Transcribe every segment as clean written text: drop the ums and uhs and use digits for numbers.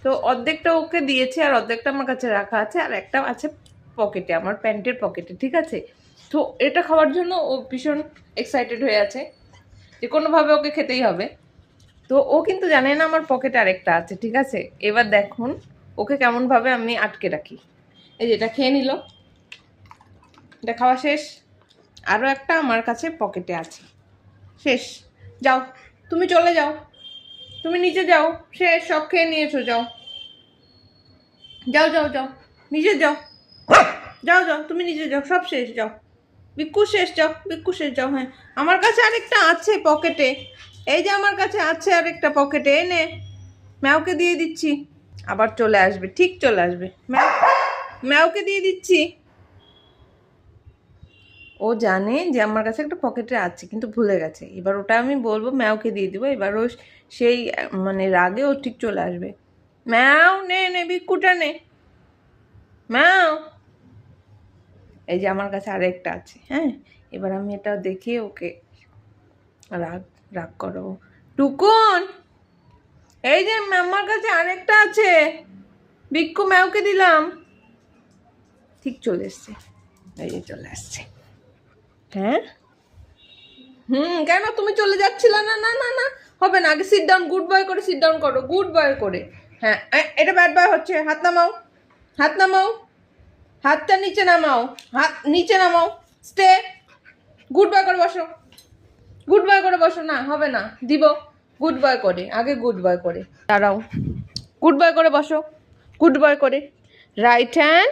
তো অর্ধেকটা ওকে দিয়েছি আর অর্ধেকটা আমার কাছে রাখা আছে, আর একটা আছে পকেটে, আমার প্যান্টের পকেটে, ঠিক আছে। তো এটা খাওয়ার জন্য ও ভীষণ এক্সাইটেড হয়ে আছে যে কোনোভাবে ওকে খেতেই হবে। তো ও কিন্তু জানে না আমার পকেটে আরেকটা আছে, ঠিক আছে। এবার দেখুন ওকে কেমনভাবে আমি আটকে রাখি। এই যে এটা খেয়ে নিল, এটা খাওয়া শেষ। আরও একটা আমার কাছে পকেটে আছে, শেষ। যাও তুমি চলে যাও, তুমি নিচে যাও, শেষ, সব খেয়ে নিয়েছো, যাও যাও যাও যাও, নিচে যাও, যাও যাও, তুমি নিচে যাও, সব শেষ, যাও। বিক্কু শেষ, যাও বিক্কু শেষ, যাও। হ্যাঁ আমার কাছে আরেকটা আছে পকেটে, এই যে আমার কাছে আছে আরেকটা পকেটে, এনে ম্যাওকে দিয়ে দিচ্ছি, আবার চলে আসবে, ঠিক চলে আসবে। ম্যাওকে দিয়ে দিচ্ছি। ও জানে যে আমার কাছে একটা পকেটে আছে কিন্তু ভুলে গেছে, এবার ওটা আমি বলবো ম্যাওকে দিয়ে দিব, এবার ও সেই মানে রাগে ও ঠিক চলে আসবে। ম্যাও নে নে বিক্কুটা নে, ম্যাও। এই যে আমার কাছে আরেকটা আছে, হ্যাঁ। এবার আমি এটা দেখিয়ে ওকে রাগ রাগ করো। টুকুন, এই যে আমার কাছে আরেকটা আছে, বিক্কু ম্যাওকে দিলাম, ঠিক চলে এসছে, এই যে চলে আসছে। হ্যাঁ কেন তুমি চলে যাচ্ছিল না? না না না, হবে না, আগে সিট ডাউন, গুড বয় করে সিট ডাউন করো, গুড বয় করে। হ্যাঁ এটা ব্যাড বয় হচ্ছে, হাত নামাও, হাত নামাও, হাতটা নিচে নামাও, হাত নিচে নামাও, স্টে, গুড বয় করে বসো, গুড বয় করে বসো। না হবে না, দিব গুড বয় করে, আগে গুড বয় করে দাঁড়াও, গুড বয় করে বসো, গুড বয় করে। Right hand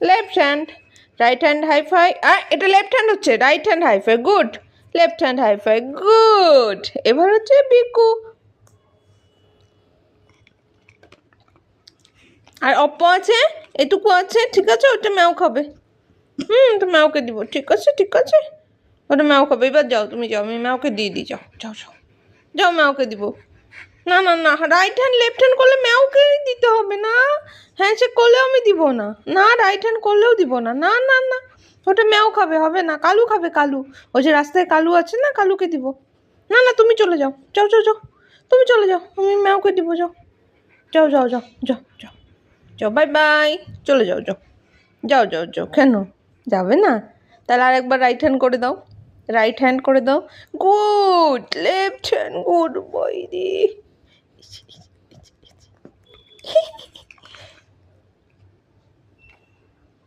left hand, right hand high five, এটা লেফট হ্যান্ড হচ্ছে, right hand high five, good, left hand high five, good. এবার হচ্ছে বিকু, আর অপ্প আছে, এটুকু আছে, ঠিক আছে, ওটা ম্যাও খাবে। তো ম্যাওকে দিব, ঠিক আছে ঠিক আছে, ওটা ম্যাও খাবে। এবার যাও তুমি, যাও, আমি ম্যাওকে দিয়ে দিই, যাও যাও যাও, যাও ম্যাওকে দিব। না না না, রাইট হ্যান্ড লেফট হ্যান্ড করলে ম্যাওকে দিতে হবে না, হ্যান্ডশেক করলেও আমি দিব না, না রাইট হ্যান্ড করলেও দিব না, না না না, ওটা ম্যাও খাবে, হবে না, কালু খাবে, কালু, ওই যে রাস্তায় কালু আছে না, কালুকে দিব। না না তুমি চলে যাও, যাও যাও যাও, তুমি চলে যাও, আমি ম্যাওকে দিব, যাও যাও যাও যাও যাও যাও যাও, বাই বাই, চলে যাও, যাও যাও যাও যাও। কেন যাবে না? তাহলে আরেকবার রাইট হ্যান্ড করে দাও, রাইট হ্যান্ড করে দাও, good, left hand, good boy দি।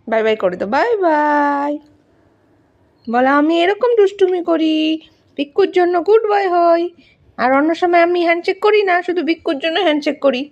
বাই বাই করে দাও, বাই বাই। বলো আমি এরকম দুষ্টুমি করি, বিক্কুর জন্য গুড বয় হই, আর অন্য সময় আমি হ্যান্ডশেক করি না, শুধু বিক্কুর জন্য হ্যান্ডশেক করি।